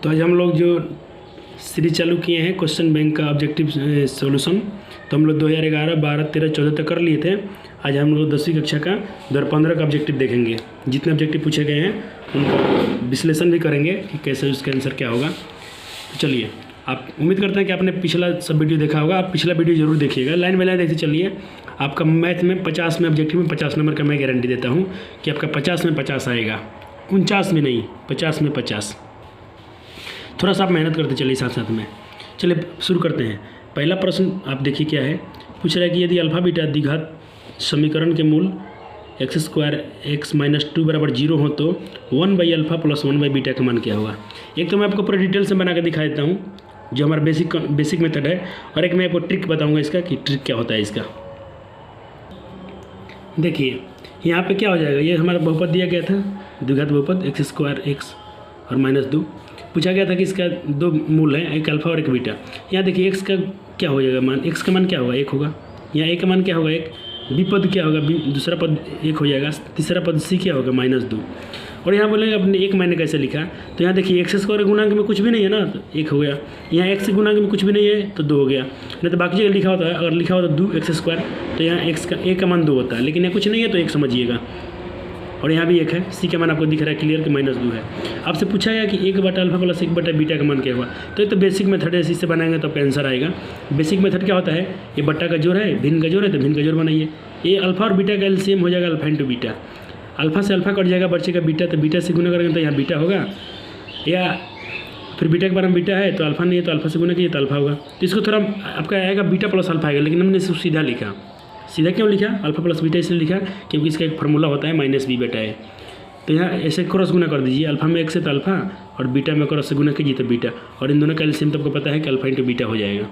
तो आज हम लोग जो सीरीज चालू किए हैं क्वेश्चन बैंक का ऑब्जेक्टिव सॉल्यूशन, तो हम लोग 2011, 12, 13, 14 तक कर लिए थे। आज हम लोग 10वीं कक्षा का 2015 का ऑब्जेक्टिव देखेंगे। जितने ऑब्जेक्टिव पूछे गए हैं उनका विश्लेषण भी करेंगे कि कैसे उसका आंसर क्या होगा। तो चलिए, आप उम्मीद करते हैं कि आपने पिछला सब वीडियो देखा होगा। आप पिछला वीडियो जरूर देखिएगा, लाइन बाय लाइन देखते चलिए। आपका मैथ में 50 में ऑब्जेक्टिव में 50 नंबर का मैं गारंटी देता हूँ कि आपका 50 में 50 आएगा, 49 में नहीं, 50 में 50। थोड़ा सा आप मेहनत करते चलिए साथ साथ में। चलिए शुरू करते हैं। पहला प्रश्न आप देखिए क्या है। पूछ रहा है कि यदि अल्फा बीटा द्विघात समीकरण के मूल x² x - 2 = 0 हो तो 1/α + 1/बीटा का मान क्या होगा। एक तो मैं आपको पूरा डिटेल से बना के दिखा देता हूँ जो हमारा बेसिक मेथड है, और एक मैं आपको ट्रिक बताऊँगा इसका कि ट्रिक क्या होता है इसका। देखिए यहाँ पे क्या हो जाएगा, ये हमारा बहुपद दिया गया था, द्विघात बहुपद x² x और -2। पूछा गया था कि इसका दो मूल हैं, एक अल्फा और एक बीटा। यहाँ देखिए x का क्या हो जाएगा मान, x का मान क्या होगा, 1 होगा। यहाँ a का मान क्या होगा, 1। b पद क्या होगा, दूसरा पद 1 हो जाएगा। तीसरा पद c क्या होगा, -2। और यहाँ बोलेंगे अपने एक मैंने कैसे लिखा, तो यहाँ देखिए x² गुणांक में कुछ भी नहीं है ना, तो 1 हो गया। यहाँ x गुणांक में कुछ भी नहीं है तो 2 हो गया। नहीं तो बाकी जगह लिखा होता है, अगर लिखा होता 2x², तो यहाँ a का मान 2 होता है, लेकिन यहाँ कुछ नहीं है तो 1 समझिएगा। और यहाँ भी 1 है। c का मान आपको दिख रहा है क्लियर कि -2 है। आपसे पूछा गया कि 1/α + 1/बीटा का मान क्या होगा, तो ये तो बेसिक मेथड है, इसी से बनाएंगे तो आपका आंसर आएगा। बेसिक मेथड क्या होता है, ये बट्टा का जोड़ है, भिन्न का जोड़ है तो भिन्न का जोड़ बनाइए। ये अल्फा और बीटा का एलसीएम हो जाएगा अल्फा इंटू बीटा। अल्फा से अल्फा कट जाएगा, बच्चे का बीटा, तो बीटा से गुना करेंगे तो यहाँ बीटा होगा। या फिर बीटा के बारे में बीटा है तो अल्फा नहीं है तो अल्फा से गुना कीजिए तो अल्फा होगा। तो इसको थोड़ा आपका आएगा बीटा + अल्फा आएगा, लेकिन हमने इसको सीधा लिखा। सीधा क्यों लिखा, अल्फा + बीटा इसलिए लिखा क्योंकि इसका एक फार्मूला होता है -b/a। तो यहाँ ऐसे क्रॉस गुना कर दीजिए, अल्फा में 1 से तो अल्फा और बीटा में क्रॉस से गुना कीजिए तो बीटा, और इन दोनों का एलसीएम तो आपको पता है कि अल्फा इंटू बीटा हो जाएगा।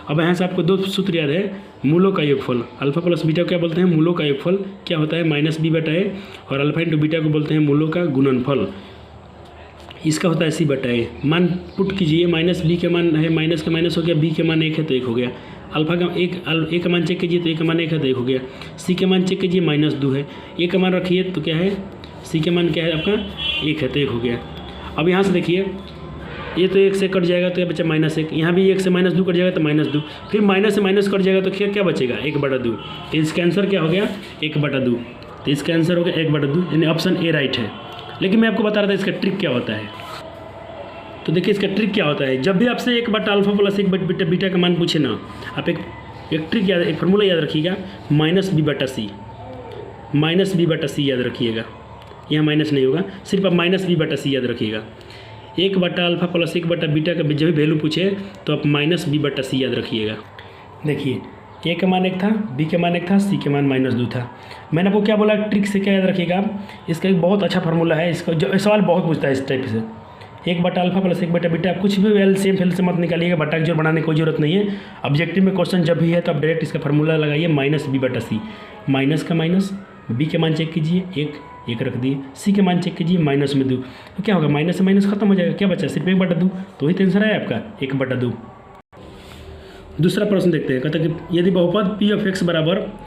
अब यहाँ से आपको दो सूत्र याद है, मूलों का योगफल। अल्फा + बीटा को क्या बोलते हैं, मूलों का योगफल क्या होता है, -b/a, और अल्फा इंटू बीटा को बोलते हैं मूलों का गुणनफल। इसका होता है c/a। मान पुट कीजिए, -b का मान है, माइनस का माइनस हो गया, b के मान 1 है तो 1 हो गया। अल्फा का a का मान चेक कीजिए तो a का मान 1 है तो 1 हो गया। c के मान चेक कीजिए -2 है, a का मान रखिए तो क्या है, c के मान क्या है आपका 1 है तो 1 हो गया। अब यहाँ से देखिए, ये तो 1 से कट जाएगा तो ये बचा -1, यहाँ भी 1 से -2 कट जाएगा तो -2, फिर माइनस से माइनस कट जाएगा तो क्या बचेगा, 1/2। तो इसका आंसर क्या हो गया, 1/2। तो इसका आंसर हो गया 1/2, यानी ऑप्शन ए राइट है। लेकिन मैं आपको बता रहा था इसका ट्रिक क्या होता है। तो देखिए इसका ट्रिक क्या होता है, जब भी आपसे 1/α + 1/बीटा का मान पूछे ना, आप एक ट्रिक याद, एक फार्मूला याद रखिएगा, -b/c। -b/c याद रखिएगा, यहाँ माइनस नहीं होगा, सिर्फ आप -b/c याद रखिएगा। 1/α + 1/बीटा का जब भी वैल्यू पूछे तो आप -b/c याद रखिएगा। देखिए a का मान 1 था, b का मान 1 था, c का मान -2 था। मैंने आपको क्या बोला, ट्रिक से क्या याद रखिएगा, इसका एक बहुत अच्छा फार्मूला है। इसका जो सवाल बहुत पूछता है इस टाइप से, 1/α + 1/बीटा। कुछ भी एलसीएम फेल से मत निकालिएगा, बट्टा की जोड़ बनाने की कोई जरूरत नहीं है। ऑब्जेक्टिव में क्वेश्चन जब भी है तो आप डायरेक्ट इसका फार्मूला लगाइए, -b/c। माइनस का माइनस, b के मान चेक कीजिए, 1 रख दिए, c के मान चेक कीजिए -2, तो क्या होगा, माइनस से माइनस खत्म हो जाएगा, क्या बचा, सिर्फ 1/2। तो वही आंसर है आपका 1/2। दूसरा प्रश्न देखते हैं। कहता है कि यदि बहुपद p of x =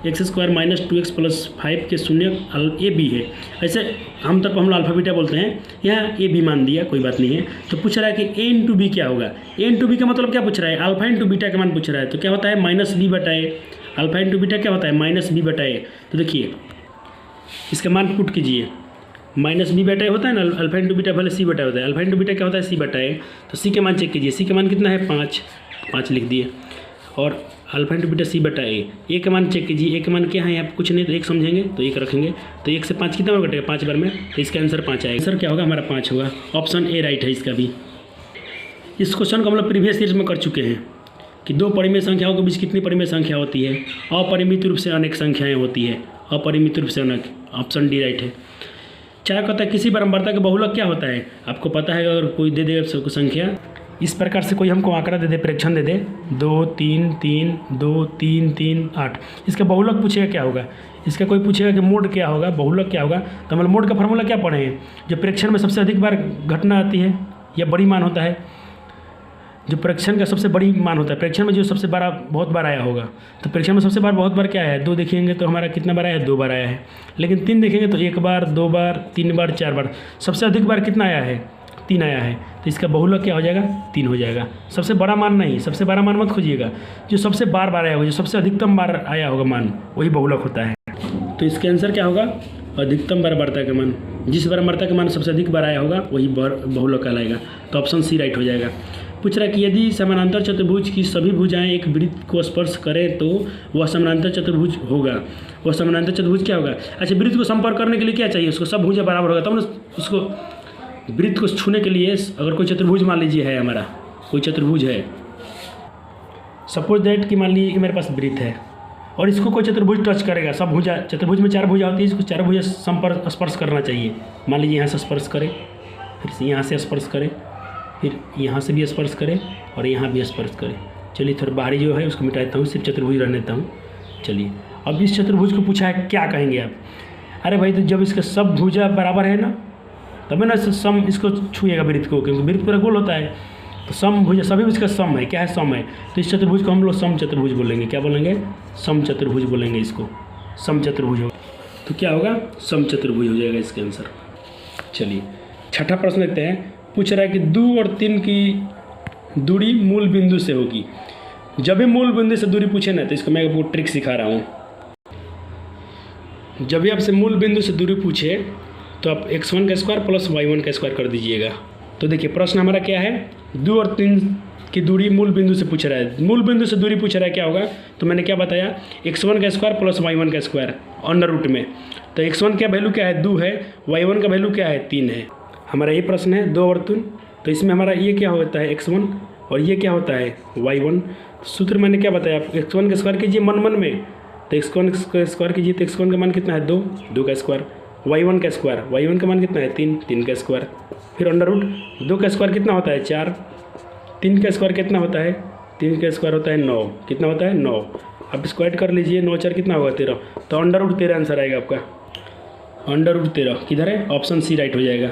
x² - 2x + 5 के शून्य a b है, ऐसे आमतौर पर हम लोग अल्फा बीटा बोलते हैं, यहाँ a b मान दिया, कोई बात नहीं है। तो पूछ रहा है कि a × b क्या होगा। a × b का मतलब क्या पूछ रहा है, अल्फा इंटू बीटा का मान पूछ रहा है। तो क्या होता है, -b/a। अल्फा इंटू बीटा क्या होता है, -b/a। तो देखिए इसका मान पुट कीजिए, -b/a होता है ना, अल्फा इंटू बीटा भले c/a होता है, अल्फा इंटू बीटा क्या होता है, c/a। तो c के मान चेक कीजिए, c के मान कितना है, 5 लिख दिए, और alpha into beta c/a। a का मान चेक कीजिए, a का मान क्या है, यहाँ कुछ नहीं तो 1 समझेंगे तो 1 रखेंगे, तो 1 से 5 कितना बार कटेगा, 5 बार में, तो इसका आंसर 5 आएगा। आंसर क्या होगा हमारा 5 होगा, ऑप्शन ए राइट है इसका भी। इस क्वेश्चन को हम लोग प्रीवियस सीरीज में कर चुके हैं कि दो परिमेय संख्याओं के बीच कितनी परिमेय संख्या होती है, अपरिमित रूप से अनेक संख्याएँ होती है, अपरिमित रूप से अनेक, ऑप्शन डी राइट है। चाहे कहता है किसी बारंबारता का बहुलक क्या होता है, आपको पता है, अगर कोई दे दे संख्या इस प्रकार से, कोई हमको आंकड़ा दे दे, प्रेक्षण दे दे 2 3 3 2 3 3 8, इसका बहुलक पूछेगा क्या होगा, इसका कोई पूछेगा कि मोड क्या होगा, बहुलक क्या होगा, तो हम मोड का फार्मूला क्या पढ़े हैं, जो प्रेक्षण में सबसे अधिक बार घटना आती है या बड़ी मान होता है, जो प्रेक्षण का सबसे बड़ी मान होता है, प्रेक्षण में जो सबसे बड़ा बहुत बार आया होगा, तो प्रेक्षण में सबसे बार बहुत बार क्या है, 2 देखेंगे तो हमारा कितना बार आया है, 2 बार आया है। लेकिन 3 देखेंगे तो 1 बार, 2 बार, 3 बार, 4 बार। सबसे अधिक बार कितना आया है, 3 आया है, तो इसका बहुलक क्या हो जाएगा? 3 हो जाएगा। सबसे बड़ा मान नहीं, सबसे बड़ा मान मत खोजिएगा, जो सबसे बार बार आया होगा, जो सबसे अधिकतम बार आया होगा मान, वही बहुलक होता है। तो इसका आंसर क्या होगा? अधिकतम बारंबारता का मान, जिस बारंबारता का मान सबसे अधिक बार आया होगा वही बहुलक कहलाएगा। तो ऑप्शन सी राइट हो जाएगा। पूछ रहा है कि यदि समानांतर चतुर्भुज की सभी भुजाएं एक वृत्त को स्पर्श करें तो वह समानांतर चतुर्भुज होगा। वह समानांतर चतुर्भुज क्या होगा? अच्छा, वृत्त को संपर्क करने के लिए क्या चाहिए? उसको सब भुजा बराबर होगा तब ना उसको वृत्त को छूने के लिए। अगर कोई चतुर्भुज मान लीजिए है, हमारा कोई चतुर्भुज है, सपोज दैट कि मान लीजिए कि मेरे पास वृत्त है और इसको कोई चतुर्भुज टच करेगा, सब भुजा, चतुर्भुज में 4 भुजा होती है, इसको 4 भुजा संपर्क स्पर्श करना चाहिए। मान लीजिए यहाँ से स्पर्श करे, फिर यहाँ से स्पर्श करे, फिर यहाँ से भी स्पर्श करे और यहाँ भी स्पर्श करे। चलिए थोड़ा बाहरी जो है उसको मिटा देता हूँ, सिर्फ चतुर्भुज रहने देता हूँ। चलिए अब इस चतुर्भुज को पूछा है, क्या कहेंगे आप? अरे भाई, तो जब इसके सब भुजा बराबर है ना, तब ना सम इसको छूएगा वृत्त को, क्योंकि वृत्त पूरा गोल होता है। तो सम भुजा सभी इसका सम है, क्या है? सम है। तो इस चतुर्भुज को हम लोग सम चतुर्भुज बोलेंगे। क्या बोलेंगे? सम चतुर्भुज बोलेंगे इसको, सम चतुर्भुज होगा। तो क्या होगा? सम चतुर्भुज हो जाएगा इसका आंसर। चलिए छठा प्रश्न देखते हैं। पूछ रहा है कि 2 और 3 की दूरी मूल बिंदु से होगी। जब भी मूल बिंदु से दूरी पूछे ना, तो इसको मैं आपको ट्रिक सिखा रहा हूँ। जब भी आपसे मूल बिंदु से दूरी पूछे तो आप x1 का स्क्वायर प्लस y1 का स्क्वायर कर दीजिएगा। तो देखिए प्रश्न हमारा क्या है? 2 और 3 की दूरी मूल बिंदु से पूछ रहा है। मूल बिंदु से दूरी पूछ रहा है, क्या होगा? तो मैंने क्या बताया? x1 का स्क्वायर प्लस y1 का स्क्वायर अंडर रूट में। तो x1 का वैल्यू क्या है? 2 है। y1 का वैल्यू क्या है? 3 है। हमारा ये प्रश्न है 2 और 3। तो इसमें हमारा ये क्या होता है? x1 और ये क्या होता है? y1। सूत्र मैंने क्या बताया? x1 का स्क्वायर कीजिए मन मन में, तो x1 का स्क्वायर कीजिए, तो x1 का मान कितना है? 2, 2 का स्क्वायर। y1 का स्क्वायर, y1 का मान कितना है? 3, 3 का स्क्वायर। फिर अंडर रूट 2 का स्क्वायर कितना होता है? 4। 3 का स्क्वायर कितना होता है? 3 का स्क्वायर होता है 9। कितना होता है? 9। अब स्क्वायर कर लीजिए, 9 4 कितना होगा? 13। तो अंडर रूट 13 आंसर आएगा आपका। अंडर रूट 13 किधर है? ऑप्शन सी राइट हो जाएगा।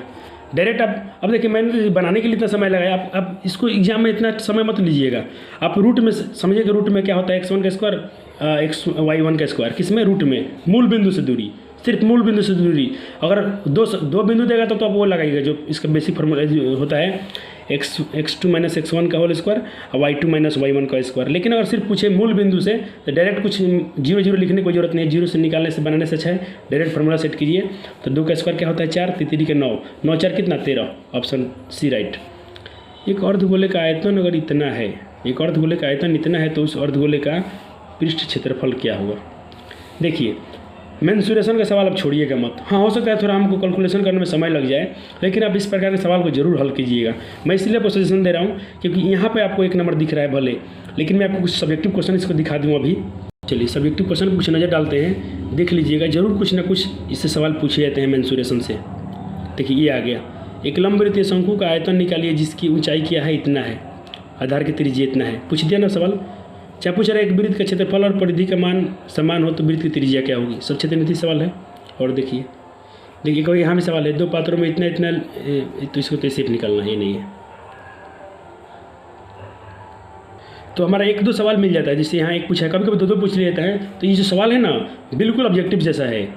डायरेक्ट आप, अब देखिए मैंने बनाने के लिए इतना समय लगाया, आप इसको एग्जाम में इतना समय मत लीजिएगा। आप रूट में समझिएगा, रूट में क्या होता है? x1 का स्क्वायर y1 का स्क्वायर, किसमें? रूट में, मूल बिंदु से दूरी, सिर्फ मूल बिंदु से दूरी। अगर दो बिंदु देगा तो आप वो लगाइएगा जो इसका बेसिक फॉर्मूला होता है, x2 माइनस x1 का होल स्क्वायर और y2 माइनस y1 का स्क्वायर। लेकिन अगर सिर्फ पूछे मूल बिंदु से तो डायरेक्ट कुछ 0 0 लिखने की कोई जरूरत नहीं है। 0 से निकालने से बनाने से अच्छा है डायरेक्ट फॉर्मूला सेट कीजिए। तो 2 का स्क्वायर क्या होता है? 4, 3 के 9, 9 4 कितना? 13। Option C right. एक अर्धगोले का आयतन अगर इतना है, एक अर्धगोले का आयतन इतना है, तो उस अर्धगोले का पृष्ठ क्षेत्रफल क्या होगा? देखिए मेंसुरेशन का सवाल अब छोड़िएगा मत। हाँ, हो सकता है थोड़ा हमको कैलकुलेशन करने में समय लग जाए, लेकिन आप इस प्रकार के सवाल को जरूर हल कीजिएगा। मैं इसलिए आपको सजेशन दे रहा हूँ क्योंकि यहाँ पे आपको 1 नंबर दिख रहा है भले, लेकिन मैं आपको कुछ सब्जेक्टिव क्वेश्चन इसको दिखा दूँ अभी। चलिए सब्जेक्टिव क्वेश्चन पर कुछ नज़र डालते हैं, देख लीजिएगा। जरूर कुछ ना कुछ इससे सवाल पूछे जाते हैं मेंसुरेशन से। देखिए ये आ गया, एक लंबवृत्तीय शंकु का आयतन निकालिए जिसकी ऊंचाई क्या है? इतना है, आधार की त्रिज्या इतना है। पूछ दिया ना सवाल। चाहे पूछ रहा है एक वृत्त का क्षेत्रफल और परिधि का मान समान हो तो वृत्त की त्रिज्या क्या होगी? सब क्षेत्रमिति सवाल है। और देखिए कोई यहाँ भी सवाल है, 2 पात्रों में इतना इतना, तो इसको तो सिर्फ निकालना ही नहीं है। तो हमारा 1 2 सवाल मिल जाता है, जिससे यहाँ एक पूछा है, कभी कभी 2 2 पूछ लेता है। तो ये जो सवाल है ना, बिल्कुल ऑब्जेक्टिव जैसा है,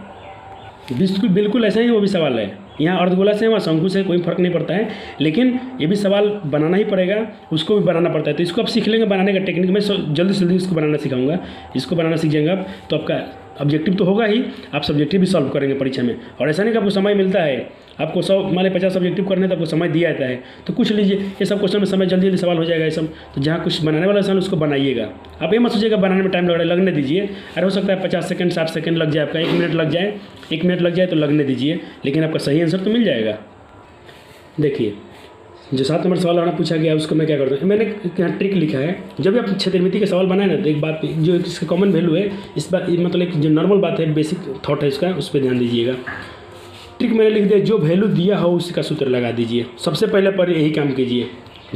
बिल्कुल ऐसा ही वो भी सवाल है। यहाँ अर्धगोला से वहाँ शंकु से कोई फर्क नहीं पड़ता है, लेकिन ये भी सवाल बनाना ही पड़ेगा, उसको भी बनाना पड़ता है। तो इसको आप सीख लेंगे बनाने का टेक्निक। मैं जल्दी से जल्दी इसको बनाना सिखाऊंगा। इसको बनाना सीख जाएंगे आप तो आपका ऑब्जेक्टिव तो होगा ही, आप सब्जेक्टिव भी सॉल्व करेंगे परीक्षा में। और ऐसा नहीं कि आपको समय मिलता है, आपको 100 मान 50 सब्जेक्टिव करने तो आपको समय दिया जाता है, तो कुछ लीजिए। ये सब क्वेश्चन में समय जल्दी जल्दी सवाल हो जाएगा ये सब। तो जहाँ कुछ बनाने वाला सवाल उसको बनाइएगा। आप ये मत सोचिएगा बनाने में टाइम लग रहा है, लगने दीजिए। अरे हो सकता है 50 सेकंड 60 सेकंड लग जाए, आपका 1 मिनट लग जाए, 1 मिनट लग जाए तो लगने दीजिए, लेकिन आपका सही आंसर तो मिल जाएगा। देखिए जो 7 नंबर सवाल आना पूछा गया उसको मैं क्या करता हूँ, मैंने यहाँ ट्रिक लिखा है। जब भी आप क्षेत्रमिति के सवाल बनाए ना, तो एक बात जो इसका कॉमन वैल्यू है, इस बात मतलब एक जो नॉर्मल बात है, बेसिक थॉट है इसका, उस पर ध्यान दीजिएगा। ट्रिक मैंने लिख दिया, जो वैल्यू दिया हो उसी का सूत्र लगा दीजिए। सबसे पहले पर यही काम कीजिए,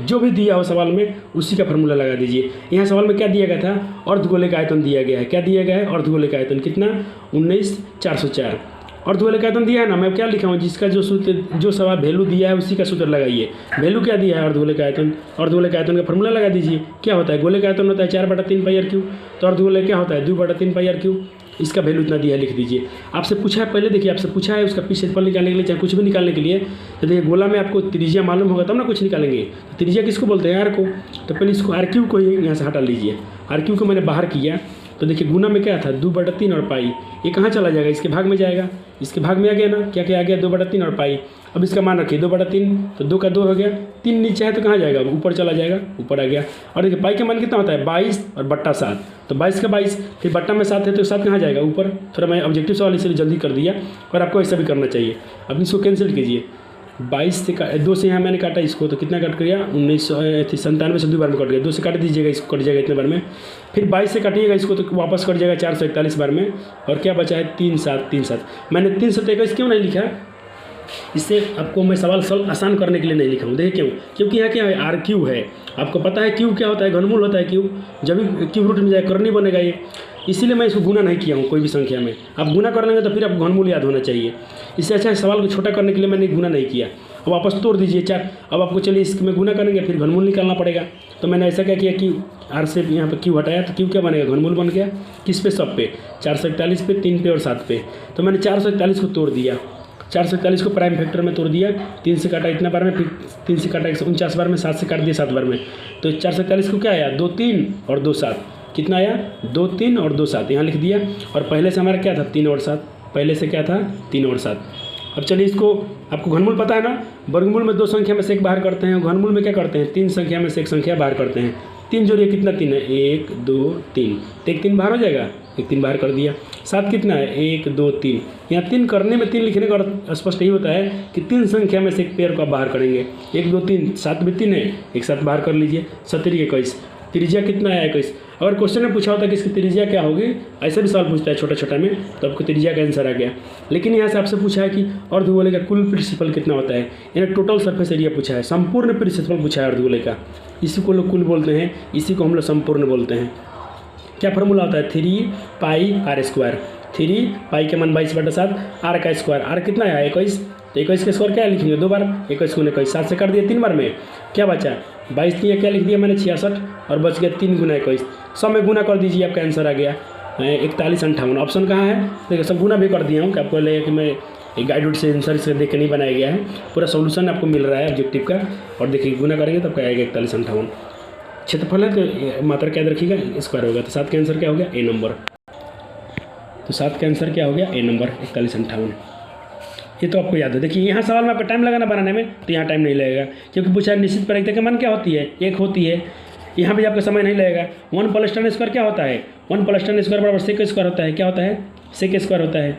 जो भी दिया हो सवाल में उसी का फार्मूला लगा दीजिए। यहाँ सवाल में क्या दिया गया था? अर्धगोले का आयतन दिया गया है। क्या दिया गया है? अर्धगोले का आयतन कितना? 19,404। अर्धगोले का आयतन दिया है ना, मैं क्या लिखा हूँ? जिसका जो सूत्र, जो सवाल वैल्यू दिया है उसी का सूत्र लगाइए। वैल्यू क्या दिया है? अर्धगोले का आयतन। अर्धगोले का आयतन का फार्मूला लगा दीजिए। क्या होता है? गोले का आयतन होता है 4/3 पाई r क्यूब, तो अर्धगोले क्या होता है? 2/3 पाई r क्यूब। इसका वैल्यू इतना दिया है, लिख दीजिए। आपसे पूछा है पहले, देखिए आपसे पूछा है उसका पी क्षेत्रफल निकालने के लिए, चाहे कुछ भी निकालने के लिए, तो देखिए गोला में आपको त्रिज्या मालूम होगा तब ना कुछ निकालेंगे। तो त्रिज्या किसको बोलते हैं? आर को। तो पहले इसको आर क्यू को ही यहाँ से हटा लीजिए। आर क्यू को मैंने बाहर किया, तो देखिए गुना में क्या था 2/3 और पाई, ये कहाँ चला जाएगा? इसके भाग में जाएगा, इसके भाग में आ गया ना, क्या क्या आ गया 2/3 और पाई। अब इसका मान रखिए 2/3, तो 2 का 2 हो गया, 3 नीचे है तो कहाँ जाएगा? ऊपर चला जाएगा, ऊपर आ गया। और देखिए पाई का मान कितना होता है? 22 और बट्टा 7, तो 22 का 22, फिर बट्टा में 7 है तो 7 कहाँ जाएगा? ऊपर। थोड़ा मैं ऑब्जेक्टिव सवाल इसलिए जल्दी कर दिया, और आपको ऐसा भी करना चाहिए। अब इसको कैंसिल कीजिए, 22 से 2 से यहाँ मैंने काटा इसको, तो कितना कट गया? 1997 से 2 बार में कट गया। 2 से काट दीजिएगा, इसको कट जाएगा इतने बार में। फिर 22 से काटिएगा इसको तो वापस कट जाएगा 441 बार में। और क्या बचा है? 3 7 3 7। मैंने 321 क्यों नहीं लिखा? इससे आपको मैं सवाल आसान करने के लिए नहीं लिखा हूँ। देखिए क्यों? क्योंकि यहाँ क्या है? आर क्यू है। आपको पता है क्यू क्या होता है? घनमूल होता है क्यू। जब भी क्यू रूट में जाए करनी बनेगा ये, इसीलिए मैं इसको गुना नहीं किया हूँ कोई भी संख्या में। आप गुना कर लेंगे तो फिर आपको घनमूल याद होना चाहिए। इससे अच्छा सवाल को छोटा करने के लिए मैंने गुना नहीं किया। अब वापस तोड़ दीजिए 4। अब आपको चलिए इसमें गुना करेंगे, फिर घनमूल निकालना पड़ेगा। तो मैंने ऐसा क्या किया कि आर से यहाँ पे क्यू हटाया, तो क्यू क्या बनेगा? घनमूल बन गया। किस पे? सब पे, 441 पे, 3 पे और 7 पे। तो मैंने 441 को तोड़ दिया, 441 को प्राइम फैक्टर में तोड़ दिया। 3 से काटा इतना बार में, फिर 3 से काटा 149 बार में, 7 से काट दिया 7 बार में। तो 441 को क्या आया? 2 3 और 2 7। कितना आया? 2 3 और 2 7, यहाँ लिख दिया। और पहले से हमारा क्या था? 3 और 7। पहले से क्या था? 3 और 7। अब चलिए इसको, आपको घनमूल पता है ना, वर्गमूल में 2 संख्या में से एक बाहर करते हैं, घनमूल में क्या करते हैं? 3 संख्या में से एक संख्या बाहर करते हैं। 3 जोड़िए, कितना 3 है? 1 2 3, तो 1 3 बाहर हो जाएगा, 1 3 बाहर कर दिया। 7 कितना है? 1 2 3। यहाँ 3 करने में 3 लिखने का अर्थ स्पष्ट यही होता है कि 3 संख्या में से एक पेयर को आप बाहर करेंगे। 1 2 3, 7 भी 3 है, एक साथ बाहर कर लीजिए। 17 21, त्रिज्या कितना है? 21। अगर क्वेश्चन में पूछा होता है कि इसकी त्रिज्या क्या होगी, ऐसा भी सवाल पूछता है छोटा छोटा में, तो आपको त्रिज्या का आंसर आ गया। लेकिन यहाँ से आपसे पूछा है कि अर्धगोले का कुल पृष्ठफल कितना होता है, यानी टोटल सरफेस एरिया पूछा है, संपूर्ण पृष्ठफल पूछा है अर्धगोले का। इसी को लोग कुल बोलते हैं, इसी को हम लोग संपूर्ण बोलते हैं। क्या फॉर्मूला होता है? 3 पाई आर स्क्वायर। 3 पाई के मान 22/7, आर का स्क्वायर। आर कितना है? 21। तो 21 का स्क्वायर क्या लिखेंगे? 2 बार, 21 गुने 21, 7 से काट दिया 3 बार में, क्या बचा? 22 दिया, क्या लिख दिया मैंने? 66, और बच गया 3 गुना 21। सब में गुना कर दीजिए, आपका आंसर आ गया 41 58। ऑप्शन कहाँ है? देखिए सब गुना भी कर दिया हूँ, कि आपको लगेगा कि मैं गाइड से आंसर से देख के नहीं बनाया गया है, पूरा सोल्यूशन आपको मिल रहा है ऑब्जेक्टिव का। और देखिए गुना करेंगे तो आपका आएगा 41 58। क्षेत्रफल है तो मात्रा क्या याद रखिएगा? स्क्वायर होगा। तो 7 का आंसर क्या हो गया? ए नंबर। तो 7 का आंसर क्या हो गया? ए नंबर, 41 58। ये तो आपको याद है। देखिए यहाँ सवाल में आपका टाइम लगाना बनाने में, तो यहाँ टाइम नहीं लगेगा, क्योंकि पूछा है निश्चित परिवर्तक का मान क्या होती है? 1 होती है। यहाँ भी आपका समय नहीं लगेगा। 1 + tan स्क्वायर क्या होता है? 1 + tan स्क्वायर बराबर सेक स्क्वायर होता है। क्या होता है? सेक स्क्वायर होता है।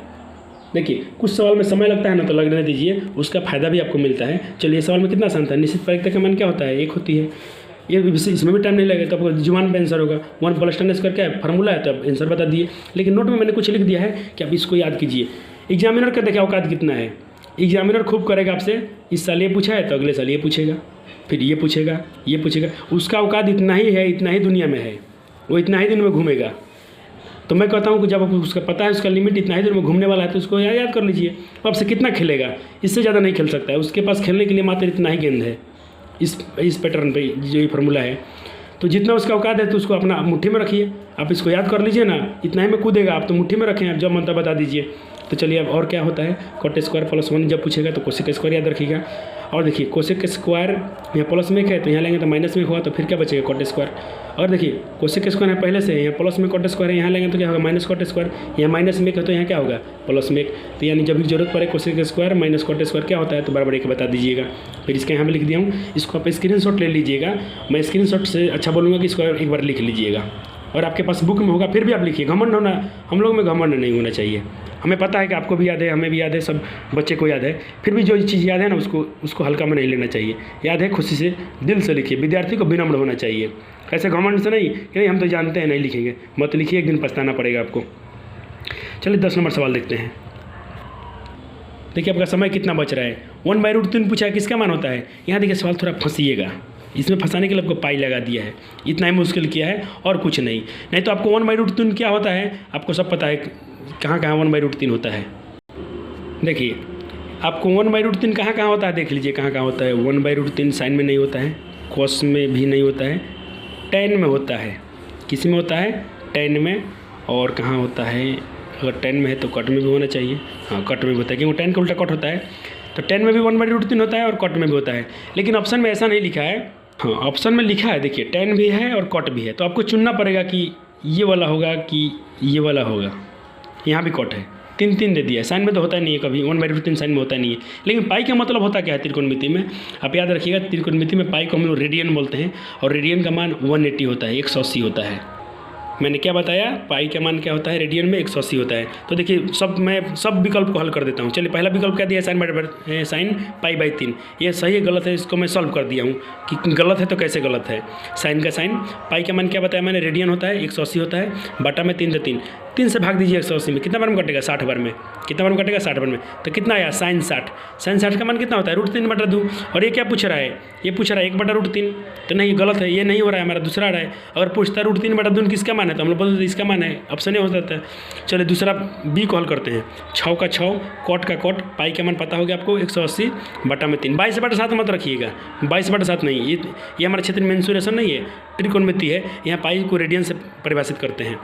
देखिए कुछ सवाल में समय लगता है ना, तो लगने दीजिए, उसका फायदा भी आपको मिलता है। चलिए सवाल में कितना आसान था। निश्चित परिवर्तक का मान क्या होता है? 1 होती है। ये इसमें भी टाइम नहीं लगेगा, तो आपको जुबान पे आंसर होगा। 1 + tan स्क्वायर क्या है? फार्मूला है, तो आप आंसर बता दिए। लेकिन नोट में मैंने कुछ लिख दिया है कि आप इसको याद कीजिए। एग्जामिनर का देखिए औकात कितना है। एग्जामिनर खूब करेगा आपसे, इस साल ये पूछा है तो अगले साल ये पूछेगा, फिर ये पूछेगा, ये पूछेगा। उसका औकात इतना ही है, इतना ही दुनिया में है, वो इतना ही दिन में घूमेगा। तो मैं कहता हूँ कि जब आपको उसका पता है, उसका लिमिट इतना ही दिन में घूमने वाला है, तो उसको याद कर लीजिए। वो आपसे कितना खेलेगा? इससे ज़्यादा नहीं खेल सकता है। उसके पास खेलने के लिए मात्र इतना ही गेंद है, इस पैटर्न पे जो ये फार्मूला है। तो जितना उसका औकात है तो उसको अपना मुट्ठी में रखिए। आप इसको याद कर लीजिए ना, इतना ही में कूदेगा। आप तो मुट्ठी में रखें, आप जब मनता बता दीजिए। तो चलिए अब और क्या होता है? cot स्क्वायर +1 जब पूछेगा तो कोसेक स्क्वायर याद रखिएगा। और देखिए कोसेक स्क्वायर यहाँ प्लस में है, तो यहाँ लेंगे तो माइनस में हुआ, तो फिर क्या बचेगा? cot square. और देखिए कोसेक स्क्वायर है पहले से, यहाँ प्लस में cot स्क्वायर है, यहाँ लेंगे तो क्या होगा? -cot square. यहाँ माइनस में है तो यहाँ क्या होगा? प्लस में। तो यानी जब भी जरूरत पड़े कोसेक स्क्वायर -cot स्क्वायर क्या होता है, तो बराबर एक बता दीजिएगा। फिर इसके यहाँ मैं लिख दिया हूँ, इसको आप स्क्रीनशॉट ले लीजिएगा। मैं स्क्रीनशॉट से अच्छा बोलूँगा कि इसको एक बार लिख लीजिएगा, और आपके पास बुक में होगा, फिर भी आप लिखिए। घमंड होना, हम लोग में घमंड नहीं होना चाहिए। हमें पता है कि आपको भी याद है, हमें भी याद है, सब बच्चे को याद है, फिर भी जो चीज़ याद है ना उसको हल्का में नहीं लेना चाहिए। याद है खुशी से, दिल से लिखिए। विद्यार्थी को विनम्र होना चाहिए, ऐसे घमंड से नहीं कि नहीं हम तो जानते हैं नहीं लिखेंगे। मत लिखिए, एक दिन पछताना पड़ेगा आपको। चलिए 10 नंबर सवाल देखते हैं। देखिए आपका समय कितना बच रहा है। 1/√3 पूछा है, किसका मान होता है? यहाँ देखिए सवाल थोड़ा फंसिएगा, इसमें फंसाने के लिए आपको पाई लगा दिया है, इतना ही मुश्किल किया है और कुछ नहीं। नहीं तो आपको 1/√3 क्या होता है आपको सब पता है, कहाँ कहाँ 1/√3 होता है। देखिए आपको 1/√3 कहाँ कहाँ होता है, देख लीजिए कहाँ कहाँ होता है। 1/√3 साइन में नहीं होता है, कॉस में भी नहीं होता है, टैन में होता है। किस में होता है? टैन में। और कहाँ होता है? अगर 10 में है तो कट में भी होना चाहिए। हाँ, कट में भी होता है क्योंकि 10 का उल्टा कट होता है, तो 10 में भी 1/√3 होता है और कट में भी होता है। लेकिन ऑप्शन में ऐसा नहीं लिखा है। हाँ, ऑप्शन में लिखा है, देखिए 10 भी है और कट भी है, तो आपको चुनना पड़ेगा कि ये वाला होगा कि ये वाला होगा। यहाँ भी कट है, 3 दे दिया। साइन में तो होता नहीं है कभी, 1/√3 साइन में होता नहीं है। लेकिन पाई का मतलब होता क्या है त्रिकोणमिति में, आप याद रखिएगा, त्रिकोणमिति में पाई को हम लोग रेडियन बोलते हैं और रेडियन का मान 180 होता है, 180 होता है। मैंने क्या बताया, पाई का मान क्या होता है रेडियन में, 180 होता है। तो देखिए मैं सब विकल्प को हल कर देता हूँ। चलिए, पहला विकल्प क्या दिया, साइन π/3। ये सही है गलत है, इसको मैं सॉल्व कर दिया हूँ कि गलत है तो कैसे गलत है। साइन का साइन, पाई का मान क्या बताया मैंने, रेडियन होता है, 180 होता है, बटा में 3 3 3 से भाग दीजिए 180 में, कितना बार में कटेगा, 60 बार में। कितना बार में कटेगा, 60 बार में। तो कितना आया, साइन 60। साइन 60 का मान कितना होता है, √3/2। और ये क्या पूछ रहा है, ये पूछ रहा है 1/√3। तो नहीं, गलत है, ये नहीं हो रहा है, हमारा दूसरा आ रहा है। अगर पूछता √3/2 किसका मान है, तो हम लोग बोलते इसका मान है, ऑप्शन ए हो जाता है। चलिए दूसरा बी को हल करते हैं। 6 का 6, कॉट का कॉट, पाई का मान पता हो गया आपको, 180 बटा में 3। 22/7 मत रखिएगा, 22/7 नहीं, ये हमारे क्षेत्र में मेंसुरेशन नहीं है, त्रिकोणमिति है। यहाँ पाई को रेडियन से परिभाषित करते हैं।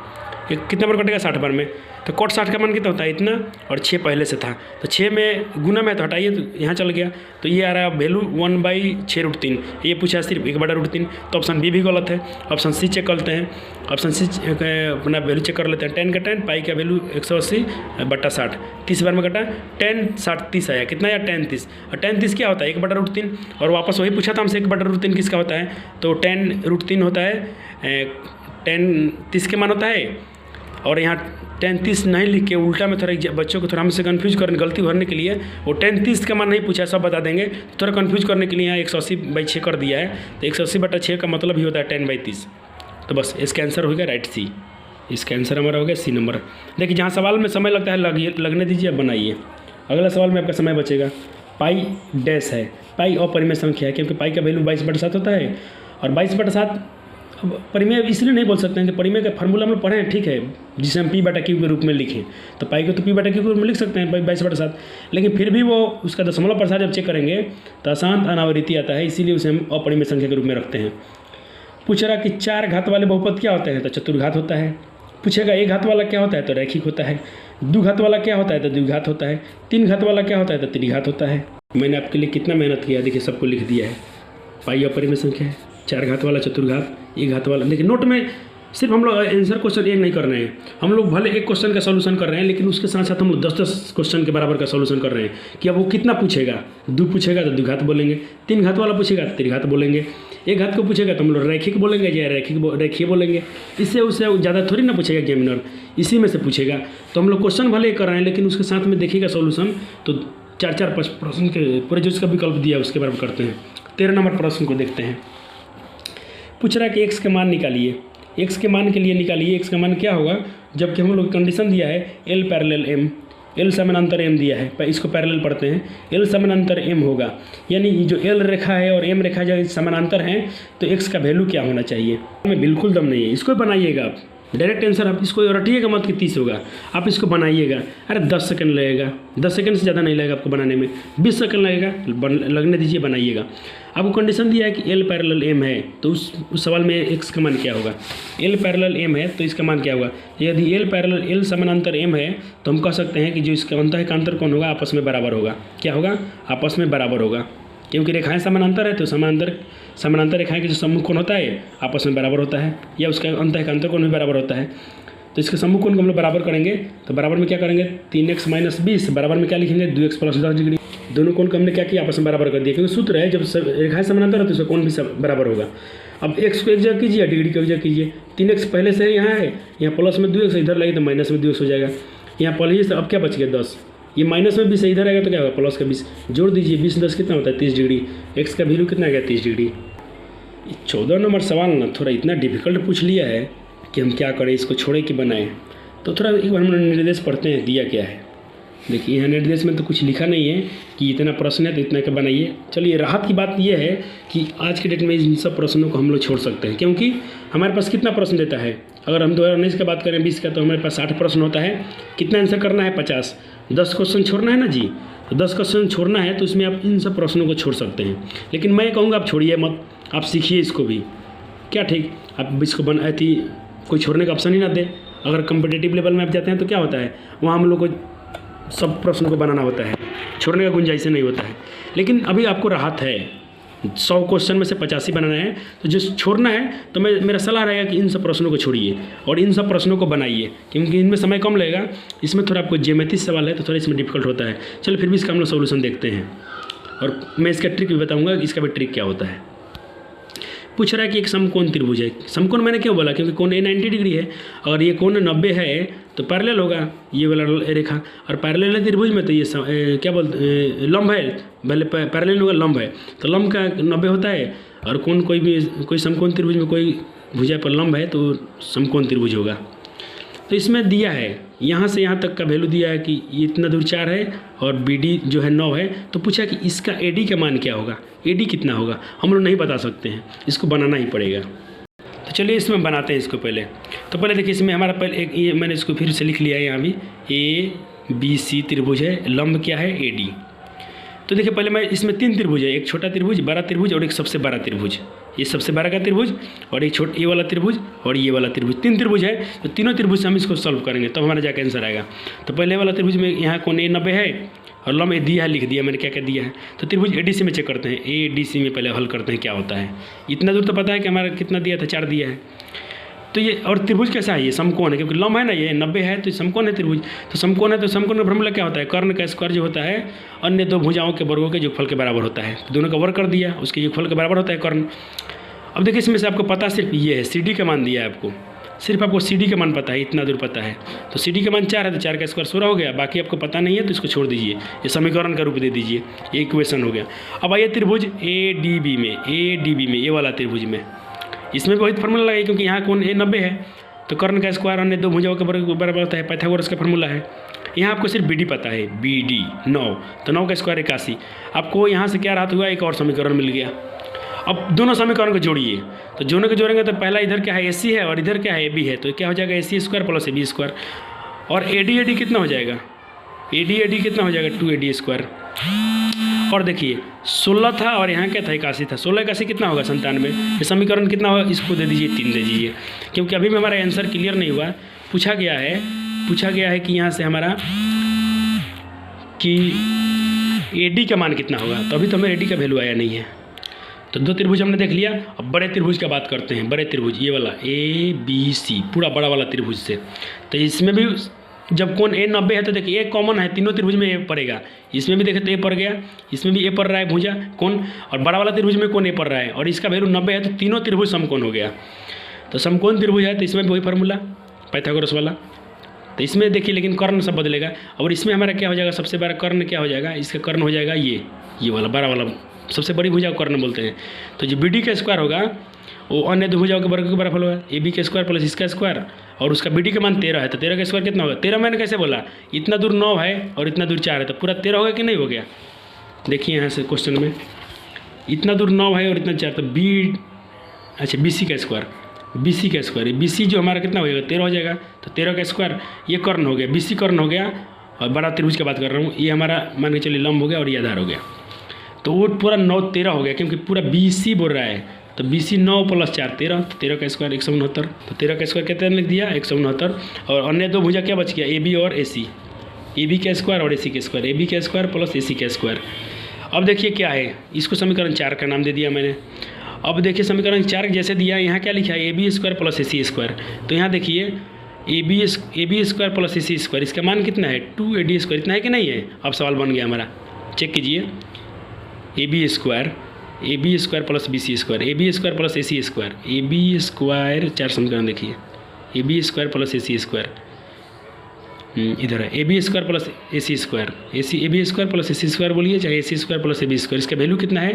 ये कितना बार कटेगा, 60 बार में। तो कॉट 60 का मान कितना होता है, इतना, और 6 पहले से था, तो 6 में गुना में तो हटाइए, तो यहाँ चल गया। तो ये आ रहा है वैल्यू 1/6√3। ये पूछा सिर्फ 1/√3, तो ऑप्शन बी भी गलत है। ऑप्शन सी चेक करते हैं, ऑप्शन सी अपना वैल्यू चेक कर लेते हैं। 10 का 10, पाई का वैल्यू 180 बटा 60, 30 बार में कटा, 10 60 30 आया, कितना आया, 10 30। और 10 30 क्या होता है, 1/√3। और वापस वही पूछा था हमसे, 1/√3 किसका होता है, तो 10√3 होता है, 10 30 के मान होता है। और यहाँ 10 30 नहीं लिख के उल्टा में थोड़ा बच्चों को थोड़ा हमसे कन्फ्यूज करने, गलती भरने के लिए वो 10 30 का मान नहीं पूछा, सब बता देंगे। थोड़ा कन्फ्यूज करने के लिए यहाँ 180/6 कर दिया है। तो 180/6 का मतलब ही होता है 10/30। तो बस इसका आंसर हो गया राइट सी। इसका आंसर हमारा हो गया सी नंबर। देखिए, जहाँ सवाल में समय लगता है लगने दीजिए, अब बनाइए। अगला सवाल में आपका समय बचेगा। पाई डैश है, पाई अपरिमेय संख्या है, क्योंकि पाई का वैल्यू 22/7 होता है। और 22/7 अब परिमेय इसलिए नहीं बोल सकते हैं कि परिमेय का फार्मूला हम लोग पढ़े हैं, ठीक है, जिसे हम p/q के रूप में लिखें, तो पाई को तो p/q के रूप में लिख सकते हैं 22/7। लेकिन फिर भी वो उसका दशमलव प्रसार जब चेक करेंगे तो अशांत अनावृत्ति आता है, इसीलिए उसे हम अपरिमेय संख्या के रूप में रखते हैं। पूछ रहा कि 4 घात वाले बहुपद क्या होते हैं, तो चतुर्घात होता है। पूछेगा 1 घात वाला क्या होता है, तो रैखिक होता है। 2 घात वाला क्या होता है, तो द्विघात होता है। 3 घात वाला क्या होता है, तो त्रिघात होता है। मैंने आपके लिए कितना मेहनत किया, देखिए सबको लिख दिया है। पाई अपरिमेय संख्या है, 4 घात वाला चतुर्घात, 1 घात वाला। देखिए नोट में सिर्फ हम लोग आंसर क्वेश्चन एक नहीं कर रहे हैं, हम लोग भले एक क्वेश्चन का सॉल्यूशन कर रहे हैं, लेकिन उसके साथ साथ हम लोग 10-10 क्वेश्चन के बराबर का सॉल्यूशन कर रहे हैं कि अब वो कितना पूछेगा। 2 पूछेगा तो द्विघात बोलेंगे, 3 घात वाला पूछेगा तो त्रिघात बोलेंगे, 1 घात को पूछेगा तो हम लोग रैखिक बोलेंगे या रेखीय बोलेंगे। इससे उससे ज़्यादा थोड़ी ना पूछेगा एग्जामिनर, इसी में से पूछेगा। तो हम लोग क्वेश्चन भले कर रहे हैं, लेकिन उसके साथ में देखिएगा सॉल्यूशन, तो 4-4 प्रश्न के पूरे जो उसका विकल्प दिया उसके बराबर करते हैं। 13 नंबर प्रश्न को देखते हैं। पूछ रहा है कि x के मान निकालिए। x के मान के लिए निकालिए, x का मान क्या होगा, जबकि हम लोग कंडीशन दिया है l पैरेलल m, l समानांतर m दिया है, इसको पैरेलल पढ़ते हैं, l समानांतर m होगा। यानी जो l रेखा है और m रेखा जब समानांतर हैं तो x का वैल्यू क्या होना चाहिए। हमें बिल्कुल दम नहीं है, इसको बनाइएगा आप, डायरेक्ट आंसर आप इसको रटिएगा मत कि 30 होगा, आप इसको बनाइएगा। अरे 10 सेकंड लगेगा, 10 सेकंड से ज़्यादा नहीं लगेगा आपको बनाने में, 20 सेकंड लगेगा, लगने दीजिए, बनाइएगा। आपको कंडीशन दिया है कि l पैरेलल m है, तो उस सवाल में x का मान क्या होगा। l पैरेलल m है तो इसका मान क्या होगा। यदि l पैरेलल l समानांतर m है तो हम कह सकते हैं कि जो इसका अंतःकांतर कोण होगा आपस में बराबर होगा। क्या होगा, आपस में बराबर होगा, क्योंकि रेखाएं समानांतर है तो समानांतर रेखाएं के जो सम्मुख कोण होता है आपस में बराबर होता है, या उसका अंतःकांतर कोण भी बराबर होता है। तो इसके सम्मुख कोण को हम लोग बराबर करेंगे, तो बराबर में क्या करेंगे, 3x - 20, बराबर में क्या लिखेंगे, 2x + 10 डिग्री। दोनों कोण को हमने क्या किया, आपस में बराबर कर दिया, क्योंकि सूत्र है जब रेखाएं समानांतर है तो उसका कोण भी बराबर होगा। अब x को एक जगह कीजिए, डिग्री को एक जगह कीजिए। 3x पहले से यहाँ है, यहाँ प्लस में 2x, इधर लगे तो माइनस में 2x हो जाएगा। यहाँ पहले से अब क्या बच गया, 10। ये माइनस में 20 इधर आएगा तो क्या होगा, प्लस का 20 जोड़ दीजिए, 20 10 कितना होता है, 30 डिग्री। x का वैल्यू कितना आ गया, 30 डिग्री। 14 नंबर सवाल ना थोड़ा इतना डिफिकल्ट पूछ लिया है कि हम क्या करें, इसको छोड़े कि बनाएं। तो थोड़ा एक बार हम निर्देश पढ़ते हैं, दिया क्या है। देखिए यहाँ निर्देश में तो कुछ लिखा नहीं है कि इतना प्रश्न है तो इतना का बनाइए। चलिए, राहत की बात यह है कि आज के डेट में इन सब प्रश्नों को हम लोग छोड़ सकते हैं, क्योंकि हमारे पास कितना प्रश्न देता है। अगर हम 2019 की बात करें 20 का, तो हमारे पास 60 प्रश्न होता है। कितना आंसर करना है, 50। 10 क्वेश्चन छोड़ना है ना जी, तो 10 क्वेश्चन छोड़ना है तो उसमें आप इन सब प्रश्नों को छोड़ सकते हैं। लेकिन मैं कहूँगा आप छोड़िए मत, आप सीखिए इसको भी, क्या ठीक। आप इसको कोई छोड़ने का ऑप्शन ही ना दे, अगर कम्पिटिटिव लेवल में आप जाते हैं तो क्या होता है, वहाँ हम लोग को सब प्रश्न को बनाना होता है, छोड़ने का गुंजाइश नहीं होता है। लेकिन अभी आपको राहत है, 100 क्वेश्चन में से 85 बनाना है, तो जो छोड़ना है तो मेरा सलाह रहेगा कि इन सब प्रश्नों को छोड़िए और इन सब प्रश्नों को बनाइए, क्योंकि इनमें समय कम लगेगा। इसमें थोड़ा आपको ज्योमेट्री सवाल है तो थोड़ा इसमें डिफिकल्ट होता है। चलो फिर भी इसका हम लोग सोल्यूशन देखते हैं और मैं इसका ट्रिक भी बताऊँगा, इसका भी ट्रिक क्या होता है। पूछ रहा है कि एक समकोण त्रिभुज है। समकोण मैंने क्यों बोला, क्योंकि कोण ए 90 डिग्री है और ये कोण 90 है तो पैरेलल होगा ये वाला रेखा, और पैरेलल त्रिभुज में तो ये क्या बोलते लंब है, पहले पैरेलल होगा लंब है तो लंब का 90 होता है, और कोई समकोण त्रिभुज में कोई भुजा पर लंब है तो समकोण त्रिभुज होगा। तो इसमें दिया है यहाँ से यहाँ तक का वैल्यू दिया है कि ये इतना दूर 4 है और BD जो है 9 है, तो पूछा कि इसका AD का मान क्या होगा, AD कितना होगा, हम लोग नहीं बता सकते हैं, इसको बनाना ही पड़ेगा। तो चलिए इसमें बनाते हैं इसको पहले। तो पहले देखिए इसमें हमारा पहले एक ये मैंने इसको फिर से लिख लिया है, यहाँ भी ABC त्रिभुज है, लंब क्या है AD। तो देखिए पहले मैं इसमें 3 त्रिभुज है, एक छोटा त्रिभुज, बड़ा त्रिभुज और एक सबसे बड़ा त्रिभुज। ये सबसे बड़ा का त्रिभुज और एक ये वाला त्रिभुज और ये वाला त्रिभुज, 3 त्रिभुज है। तो तीनों त्रिभुज से हम इसको सॉल्व करेंगे तब हमारा जाकर आंसर आएगा। तो पहले वाला त्रिभुज में यहाँ कोण A 90 है और लंब ए दिया है, लिख दिया मैंने क्या क्या दिया है। तो त्रिभुज ADC में चेक करते हैं, ADC में पहले हल करते हैं क्या होता है। इतना दूर तो पता है कि हमारा कितना दिया था, 4 दिया है। तो ये और त्रिभुज कैसा है, ये समकोण है, क्योंकि लंब है ना, ये 90 है तो समकोण है त्रिभुज। तो समकोण है तो समकोण का फॉर्मूला क्या होता है, कर्ण का स्क्वायर जो होता है अन्य 2 भुजाओं के वर्गों के योगफल के बराबर होता है। तो दोनों का वर्ग कर दिया, उसके योगफल के बराबर होता है कर्ण। अब देखिए इसमें से आपको पता सिर्फ ये है, CD का मान दिया है आपको, सिर्फ आपको CD का मान पता है, इतना दूर पता है। तो CD का मान 4 है तो 4 का स्क्वायर 16 हो गया, बाकी आपको पता नहीं है तो इसको छोड़ दीजिए, ये समीकरण का रूप दे दीजिए, ये इक्वेशन हो गया। अब आइए त्रिभुज ADB में, ये वाला त्रिभुज में, इसमें भी वही फॉर्मूला लगाइए, क्योंकि यहाँ कोण A 90 है तो कर्ण का स्क्वायर अन्य 2 भुजाओं के बराबर होता है, पाइथागोरस का फॉर्मूला है। यहाँ आपको सिर्फ BD पता है, BD 9, तो 9 का स्क्वायर 81। आपको यहाँ से क्या राहत हुआ, एक और समीकरण मिल गया। अब दोनों समीकरण को जोड़िए, तो दोनों को जोड़ेंगे तो पहला इधर क्या है AC है और इधर क्या है AB है, तो क्या हो जाएगा AC square plus AB square, और AD कितना हो जाएगा, AD कितना हो जाएगा 2AD स्क्वायर। और देखिए 16 था और यहाँ क्या था 81 था, 16 81 कितना होगा 97। ये समीकरण कितना होगा, इसको दे दीजिए 3 दे दीजिए, क्योंकि अभी भी हमारा आंसर क्लियर नहीं हुआ। पूछा गया है कि यहाँ से हमारा कि AD का मान कितना होगा, तो अभी तो हमें AD का वैल्यू आया नहीं है। तो 2 त्रिभुज हमने देख लिया। अब बड़े त्रिभुज का बात करते हैं। बड़े त्रिभुज ये वाला ABC पूरा बड़ा वाला त्रिभुज से, तो इसमें भी जब कोण A 90 है तो देखिए A कॉमन है, तीनों त्रिभुज में A पड़ेगा। इसमें भी देखें तो A पड़ गया, इसमें भी A पड़ रहा है भुजा कोण, और बड़ा वाला त्रिभुज में कोण A पड़ रहा है और इसका वैल्यू 90 है, तो तीनों त्रिभुज समकोण हो गया। तो समकोण त्रिभुज है तो इसमें भी वही फार्मूला पाइथागोरस वाला। तो इसमें देखिए लेकिन कर्ण सब बदलेगा, और इसमें हमारा क्या हो जाएगा, सबसे बड़ा कर्ण क्या हो जाएगा, इसका कर्ण हो जाएगा ये वाला बड़ा वाला, सबसे बड़ी भुजा को कर्ण बोलते हैं। तो जो BD का स्क्वायर होगा वो अन्य 2 भुजाओं के वर्ग के बराबर होगा, AB का स्क्वायर प्लस इसका स्क्वायर, और उसका BD का मान 13 है, तो 13 का स्क्वायर कितना होगा, 13 मैंने कैसे बोला, इतना दूर 9 है और इतना दूर 4 है, तो पूरा 13 होगा कि नहीं हो गया। देखिए यहाँ से क्वेश्चन में इतना दूर 9 है और इतना 4, तो BC का स्क्वायर, BC जो हमारा कितना हो जाएगा 13 हो जाएगा, तो 13 का स्क्वायर, ये कर्ण हो गया, BC कर्ण हो गया, और बड़ा त्रिभुज की बात कर रहा हूँ, ये हमारा मान के चलिए लंब हो गया और ये आधार हो गया। तो वो पूरा 9 13 हो गया, क्योंकि पूरा BC बोल रहा है, तो BC 9 + 4 13, तो 13 का स्क्वायर 169, तो 13 का स्क्वायर कितना लिख दिया 169, और अन्य 2 भुजा क्या बच गया AB और AC, AB का स्क्वायर और AC का स्क्वायर, AB का स्क्वायर प्लस AC का स्क्वायर। अब देखिए क्या है, इसको समीकरण 4 का नाम दे दिया मैंने। अब देखिए समीकरण 4 जैसे दिया, यहाँ क्या लिखा है AB square plus AC square, तो यहाँ देखिए AB square plus AC square, इसका मान कितना है 2AD स्क्वायर, इतना है कि नहीं है। अब सवाल बन गया हमारा, चेक कीजिए, AB square plus BC square, AB square plus AC square, AB square 4 समीकरण देखिए, AB square plus AC square, इधर है AB square plus AC square, AB square plus AC square बोलिए, चाहे AC square plus AB square, इसका value कितना है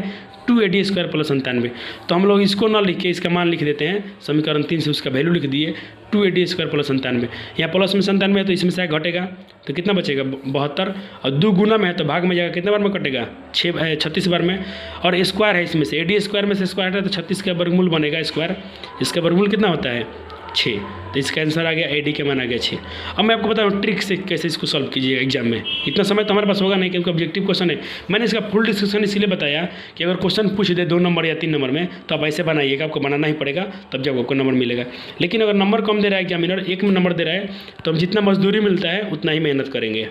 2AD square plus 97। तो हम लोग इसको ना लिख के इसका मान लिख देते हैं, समीकरण 3 से उसका वैल्यू लिख दिए 2AD स्क्वायर प्लस 97। यहाँ प्लस में 97 है तो इसमें से घटेगा तो कितना बचेगा 72, और 2 गुना में है तो भाग में जाएगा, कितने बार में कटेगा 36 बार में, और स्क्वायर है इसमें से AD स्क्वायर में से स्क्वायर है तो 36 का वर्गमूल बनेगा स्क्वायर, इसका वर्गमूल कितना होता है 6। तो इसका आंसर आ गया AD के मान आ गया 6। अब मैं आपको बता रहा हूँ ट्रिक से कैसे इसको सॉल्व कीजिएगा एग्जाम में। इतना समय तो हमारे पास होगा नहीं क्योंकि ऑब्जेक्टिव क्वेश्चन है। मैंने इसका फुल डिस्कशन इसलिए बताया कि अगर क्वेश्चन पूछ दे 2 नंबर या 3 नंबर में तो आप ऐसे बनाइएगा, आपको बनाना ही पड़ेगा तब जब आपको नंबर मिलेगा। लेकिन अगर नंबर कम दे रहा है एग्जामिनर, 1 नंबर दे रहा है, तो हम जितना मजदूरी मिलता है उतना ही मेहनत करेंगे।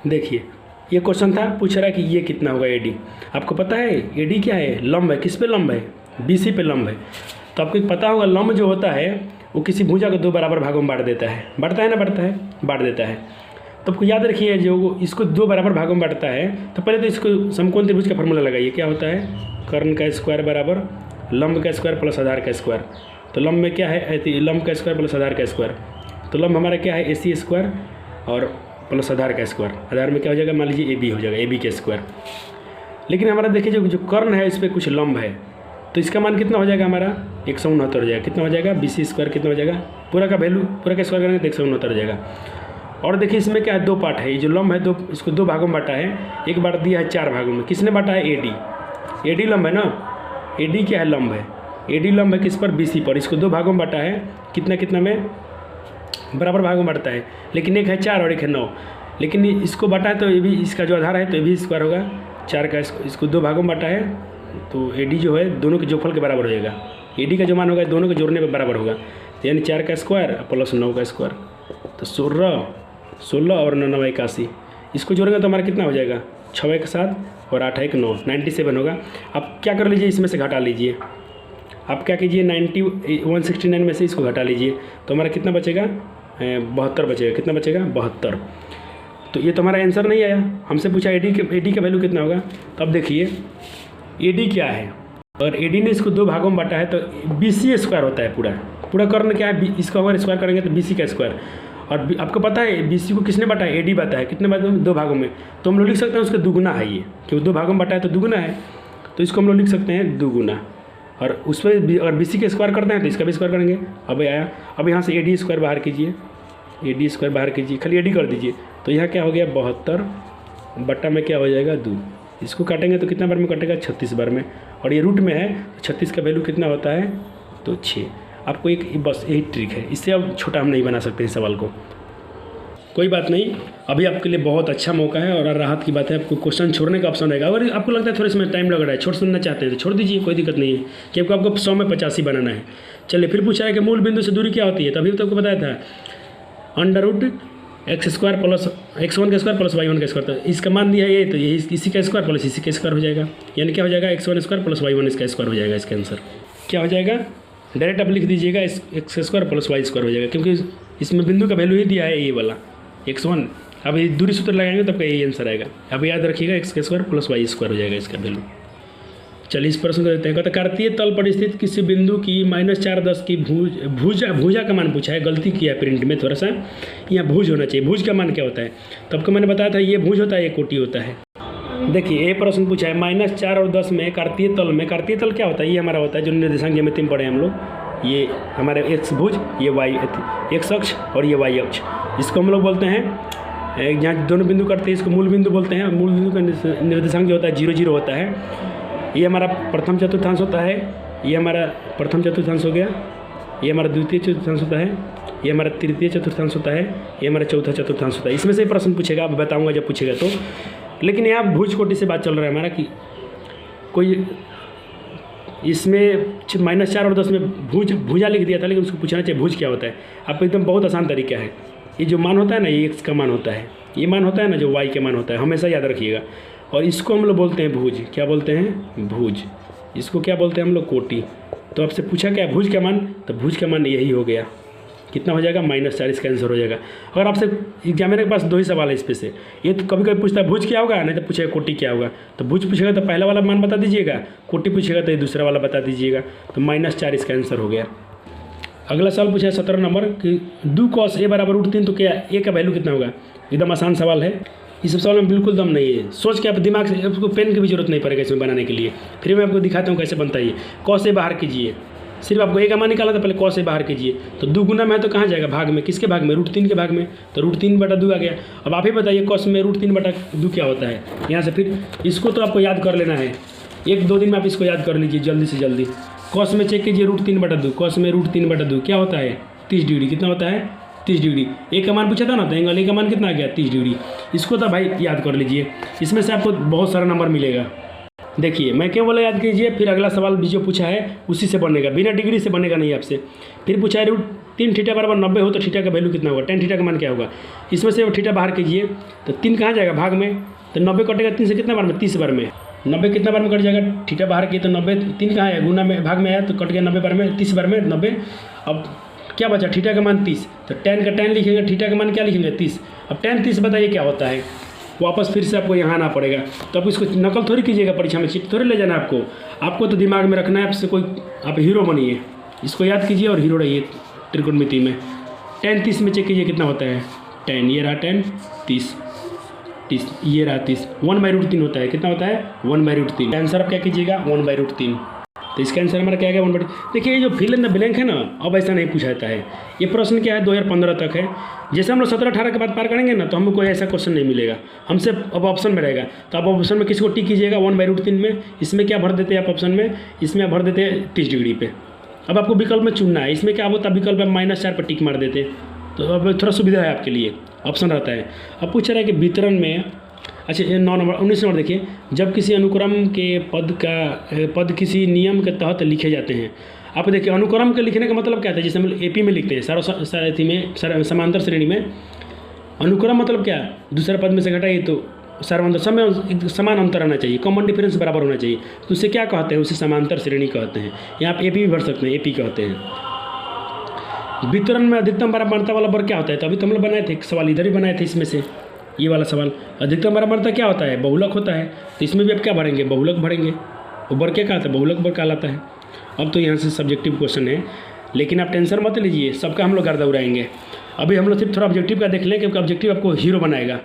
देखिए ये क्वेश्चन था, पूछ रहा है कि ये कितना होगा AD। आपको पता है AD क्या है? लंब है। किस पे लंब है? BC पे लंब है। तो आपको पता होगा लंब जो होता है वो किसी भुजा को 2 बराबर भागों में बांट देता है। बांटता है ना? बांट देता है। तो आपको याद रखिए जो इसको 2 बराबर भागों में बांटता है तो पहले तो इसको समकोण त्रिभुज का फॉर्मूला लगाइए। क्या होता है? कर्ण का स्क्वायर बराबर लंब का स्क्वायर प्लस आधार का स्क्वायर। तो लंब में क्या है? लंब का स्क्वायर प्लस आधार का स्क्वायर। तो लंब हमारा क्या है? AC स्क्वायर और प्लस आधार का स्क्वायर। आधार में क्या हो जाएगा? मान लीजिए AB हो जाएगा, AB के स्क्वायर। लेकिन हमारा देखिए जो कर्ण है इस पर कुछ लंब है, तो इसका मान कितना हो जाएगा? हमारा 169 हो जाएगा। कितना हो जाएगा? BC स्क्वायर कितना हो जाएगा? पूरा का वैल्यू पूरा का स्क्वायर करेंगे तो 169 हो जाएगा। और देखिए इसमें क्या है? 2 पार्ट है। ये जो लंब है इसको 2 भागों में बांटा है। एक बांट दिया है 4 भागों में। किसने बांटा है? AD लंब है ना। AD क्या है? लंब है। AD लंब है किस पर? BC पर। इसको 2 भागों में बांटा है। कितना में? बराबर भागों में बांटता है। लेकिन एक है 4 और एक है 9। लेकिन इसको बांटा है तो ये भी इसका जो आधार है तो ये भी स्क्वायर होगा 4 का। इसको 2 भागों में बांटा है तो AD जो है दोनों के जोड़फल के बराबर हो जाएगा। AD का जो मान होगा दोनों के जोड़ने पर बराबर होगा। यानी 4 का स्क्वायर प्लस 9 का स्क्वायर। तो 16 और 9 81। इसको जोड़ेंगे तो हमारा कितना हो जाएगा? 6 1 7 और 8 1 9 97 होगा। आप क्या कर लीजिए? इसमें से घटा लीजिए। आप क्या कीजिए? 169 में से इसको घटा लीजिए तो हमारा कितना बचेगा? 72 बचेगा। कितना बचेगा? 72। तो ये तो हमारा आंसर नहीं आया। हमसे पूछा AD का वैल्यू कितना होगा। तो अब देखिए AD क्या है, और AD ने इसको 2 भागों में बांटा है तो BC स्क्वायर होता है। पूरा कर्ण क्या है? इसको अगर स्क्वायर करेंगे तो BC का स्क्वायर। और आपको पता है BC को किसने बांटा है? AD बांटा है। कितने बांटा है? 2 भागों में। तो हम लोग लिख सकते हैं उसका दुगुना है ये, क्योंकि 2 भागों में बांटा है तो दुगुना है। तो इसको हम लोग लिख सकते हैं दुगुना। और उस पर अगर BC के स्क्वायर करते हैं तो इसका भी स्क्वायर करेंगे। अब आया, अब यहाँ से AD स्क्वायर बाहर कीजिए। AD स्क्वायर बाहर कीजिए, खाली AD कर दीजिए। तो यहाँ क्या हो गया? 72 बट्टा में क्या हो जाएगा? 2। इसको काटेंगे तो कितना बार में कटेगा? 36 बार में। और ये रूट में है तो 36 का वैल्यू कितना होता है? तो 6। आपको बस यही ट्रिक है, इससे अब छोटा हम नहीं बना सकते इस सवाल को। कोई बात नहीं, अभी आपके लिए बहुत अच्छा मौका है। और राहत की बात है, आपको क्वेश्चन छोड़ने का ऑप्शन रहेगा। अगर आपको लगता है थोड़ा इसमें टाइम लग रहा है, छोड़ सुनना चाहते हैं तो छोड़ दीजिए, कोई दिक्कत नहीं है। क्योंकि आपको 100 में 85 बनाना है। चलिए फिर पूछा है कि मूल बिंदु से दूरी क्या होती है। तभी तो आपको बताया था √x स्क्वायर प्लस x1 का स्क्वायर प्लस y1 का स्क्वायर। तो इसका मान दिया है ये, तो ये इसी का स्क्वायर प्लस इसी का स्क्वायर हो जाएगा। यानी क्या हो जाएगा? x1 स्क्वायर प्लस y1 इसका स्क्वायर हो जाएगा। इसका आंसर क्या हो जाएगा? डायरेक्ट आप लिख दीजिएगा x square plus y square हो जाएगा, क्योंकि इसमें बिंदु का वैल्यू ही दिया है ये वाला x1। अब ये दूरी सूत्र लगाएंगे तब का यही आंसर आएगा। अब याद रखिएगा x square plus y square हो जाएगा इसका वैल्यू। चलिए इस प्रश्न को देखते हैं। कहते कार्तीय तल पर स्थित किसी बिंदु की -4 की भुजा का मान पूछा है। गलती किया है प्रिंट में थोड़ा सा, यहाँ भुज होना चाहिए। भुज का मान क्या होता है? तो आपको मैंने बताया था ये भुज होता है, ये कोटि होता है। देखिए ये प्रश्न पूछा है -4 और 10 में कार्तीय तल में। कार्तीय तल क्या होता है? ये हमारा होता है जो निर्देशांक ज्यामिति में पढ़े हम लोग। ये हमारे x भुज, ये y x अक्ष और ये y अक्ष। इसको हम लोग बोलते हैं, जहाँ दोनों बिंदु करते हैं इसको मूल बिंदु बोलते हैं। मूल बिंदु का निर्देशांक जो होता है 0 0 होता है। ये हमारा प्रथम चतुर्थांश होता है। ये हमारा प्रथम चतुर्थांश हो गया। ये हमारा द्वितीय चतुर्थांश होता है। ये हमारा तृतीय चतुर्थांश होता है। ये हमारा चौथा चतुर्थांश होता है। इसमें से प्रश्न पूछेगा, आप बताऊंगा जब पूछेगा तो। लेकिन यहाँ भुज कोटि से बात चल रहा है हमारा कि कोई इसमें -4 और 10 में भुजा लिख दिया था, लेकिन उसको पूछना चाहिए भुज क्या होता है। आपको एकदम बहुत आसान तरीका है। ये जो मान होता है ना, ये x का मान होता है। ये मान होता है ना जो y के मान होता है, हमेशा याद रखिएगा। और इसको हम लोग बोलते हैं भुज। क्या बोलते हैं? भुज। इसको क्या बोलते हैं हम लोग? कोटि। तो आपसे पूछा क्या भुज का मान? तो भुज का मान यही हो गया। कितना हो जाएगा? -4 इसका आंसर हो जाएगा। अगर आपसे एग्जामिनर के पास 2 ही सवाल है इस पे से, ये तो कभी कभी पूछता है भुज क्या होगा, नहीं तो पूछेगा कोटि क्या होगा। तो भुज पूछेगा तो पहला वाला मान बता दीजिएगा, कोटि पूछेगा तो ये दूसरा वाला बता दीजिएगा। तो -4 इसका आंसर हो गया। अगला सवाल पूछा है 17 नंबर कि 2 cos a = √3, तो क्या a का वैल्यू कितना होगा? एकदम आसान सवाल है। इस सब सवाल में बिल्कुल दम नहीं है। सोच के आप दिमाग से, आपको पेन की भी जरूरत नहीं पड़ेगा इसमें बनाने के लिए। फिर मैं आपको दिखाता हूँ कैसे बनता है ये। cos a बाहर कीजिए, सिर्फ आपको a का मान निकाला था, पहले cos a बाहर कीजिए। तो 2 गुना में है तो कहाँ जाएगा? भाग में। किसके भाग में? √3 के भाग में। तो √3/2 आ गया। अब आप ही बताइए cos में √3/2 क्या होता है? यहाँ से फिर इसको तो आपको याद कर लेना है। 1-2 दिन में आप इसको याद कर लीजिए जल्दी से जल्दी। cos में चेक कीजिए √3/2। cos में √3/2 क्या होता है? 30 डिग्री कितना होता है 30 डिग्री। ए का मान पूछा था ना, तो एंगल ए का मान कितना आ गया 30 डिग्री। इसको तो भाई याद कर लीजिए, इसमें से आपको बहुत सारा नंबर मिलेगा। देखिए मैं क्या बोला याद कीजिए, फिर अगला सवाल भी जो पूछा है उसी से बनेगा, बिना डिग्री से बनेगा नहीं आपसे। फिर पूछा है √3 थीटा बराबर 90 हो तो थीटा का वैल्यू कितना होगा, tan थीटा का मान क्या होगा। इसमें से थीटा बाहर कीजिए तो 3 कहाँ जाएगा भाग में, तो 90 कटेगा 3 से कितना बार में 30 बार में, 90 कितना बार में कट जाएगा, थीटा बाहर किए तो 90 3 कहाँ है गुना में भाग में आया तो कट गया 90 बार में 30 बार में 90। अब क्या बचा थीटा का मान 30, तो tan का tan लिखेंगे, थीटा का मान क्या लिखेंगे 30। अब tan 30 बताइए क्या होता है, वापस फिर से आपको यहाँ आना पड़ेगा। तो आप इसको नकल थोड़ी कीजिएगा, परीक्षा में चिट थोड़ी ले जाना आपको तो दिमाग में रखना है। आपसे कोई आप हीरो बनिए, इसको याद कीजिए और हीरो रहिए त्रिकोणमिति में। tan 30 में चेक कीजिए कितना होता है, tan ये रहा tan 30 ये रहा 30, 1/√3 होता है, कितना होता है 1/√3। आंसर आप क्या कीजिएगा 1/√3। तो इसका आंसर हमारा क्या आ गया 1/। देखिए ये जो फिल इन द ब्लैंक है ना, अब ऐसा नहीं पूछा जाता है। ये प्रश्न क्या है 2015 तक है। जैसे हम लोग 17-18 के बाद पार करेंगे ना, तो हमको कोई ऐसा क्वेश्चन नहीं मिलेगा, हमसे अब ऑप्शन में रहेगा। तो आप ऑप्शन में किसी को टिक कीजिएगा 1/√3 में। इसमें क्या भर देते हैं आप ऑप्शन में, इसमें आप भर देते हैं 30 डिग्री पे। अब आपको विकल्प में चुनना है, इसमें क्या होता है विकल्प में -4 पर टिक मार देते, तो अब थोड़ा सुविधा है आपके लिए, ऑप्शन रहता है। अब पूछ रहा है कि वितरण में, अच्छा 9 नंबर 19 नंबर देखिए, जब किसी अनुक्रम के पद किसी नियम के तहत लिखे जाते हैं। आप देखिए अनुक्रम के लिखने का मतलब क्या था, जैसे हम AP में लिखते हैं सारथी में समांतर श्रेणी में, अनुक्रम मतलब क्या, दूसरे पद में से घटाइए तो सर्वांतर समय समान अंतर आना चाहिए, कॉमन डिफरेंस बराबर होना चाहिए, तो उसे क्या कहते हैं, उसे समांतर श्रेणी कहते हैं। यहाँ आप AP भी भर सकते हैं, AP कहते हैं। वितरण में अधिकतम बराबरता वाला वर्ग क्या होता है, तो अभी तो हम लोग बनाए थे एक सवाल, इधर ही बनाए थे इसमें से ये वाला सवाल। अधिकतम बराबरता क्या होता है, बहुलक होता है, तो इसमें भी आप क्या भरेंगे भहुलक भरेंगे। वो वर्ग क्या कहता है, बहुलक वर्ग कहलाता है। अब तो यहाँ से सब्जेक्टिव क्वेश्चन है, लेकिन आप टेंशन मत लीजिए, सबका हम लोग गर्दा उड़ाएंगे। अभी हम लोग सिर्फ थोड़ा ऑब्जेक्टिव का देख लें, क्योंकि ऑब्जेक्टिव आपको हीरो बनाएगा।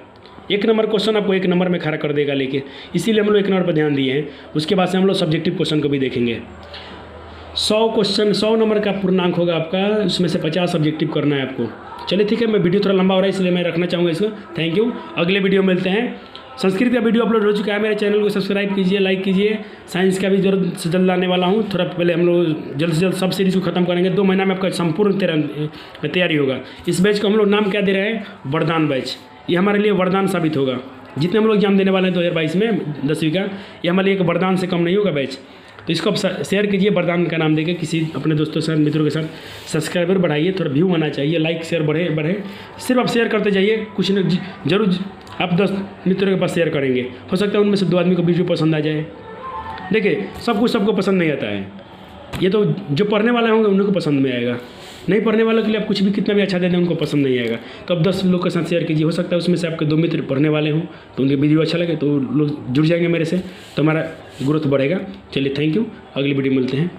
1 नंबर क्वेश्चन आपको 1 नंबर में खड़ा कर देगा लेके, इसीलिए हम लोग 1 नंबर पर ध्यान दिए हैं। उसके बाद से हम लोग सब्जेक्टिव क्वेश्चन को भी देखेंगे। 100 नंबर का पूर्णांक होगा आपका, उसमें से 50 सब्जेक्टिव करना है आपको। चलिए ठीक है, मैं वीडियो थोड़ा लंबा हो रहा है इसलिए मैं रखना चाहूँगा इसको। थैंक यू, अगले वीडियो में मिलते हैं। संस्कृत का वीडियो अपलोड हो चुका है, मेरे चैनल को सब्सक्राइब कीजिए, लाइक कीजिए। साइंस का भी जल्द से जल्द लाने वाला हूँ, थोड़ा पहले हम लोग जल्द से जल्द सब सीरीज़ को खत्म करेंगे। 2 महीना में आपका संपूर्ण तैयारी होगा। इस बैच को हम लोग नाम क्या दे रहे हैं, वरदान बैच। ये हमारे लिए वरदान साबित होगा। जितने हम लोग एग्जाम देने वाले हैं 2022 में 10वीं का, ये हमारे लिए एक वरदान से कम नहीं होगा बैच। तो इसको आप शेयर कीजिए, वरदान का नाम देके किसी अपने दोस्तों के साथ, मित्रों के साथ। सब्सक्राइबर बढ़ाइए, थोड़ा व्यू आना चाहिए, लाइक शेयर बढ़े। सिर्फ आप शेयर करते जाइए, कुछ न जरूर आप 10 मित्रों के पास शेयर करेंगे। हो सकता है उनमें से 2 आदमी को वीडियो पसंद आ जाए। देखिए सब कुछ सबको पसंद नहीं आता है, ये तो जो पढ़ने वाले होंगे उनको पसंद में आएगा। नहीं पढ़ने वालों के लिए आप कुछ भी कितना भी अच्छा दे दें उनको पसंद नहीं आएगा। तो अब 10 लोग के साथ शेयर कीजिए, हो सकता है उसमें से आपके 2 मित्र पढ़ने वाले हों, तो उनके वीडियो अच्छा लगे तो लोग जुड़ जाएंगे मेरे से, तो हमारा ग्रोथ बढ़ेगा। चलिए थैंक यू, अगली वीडियो मिलते हैं।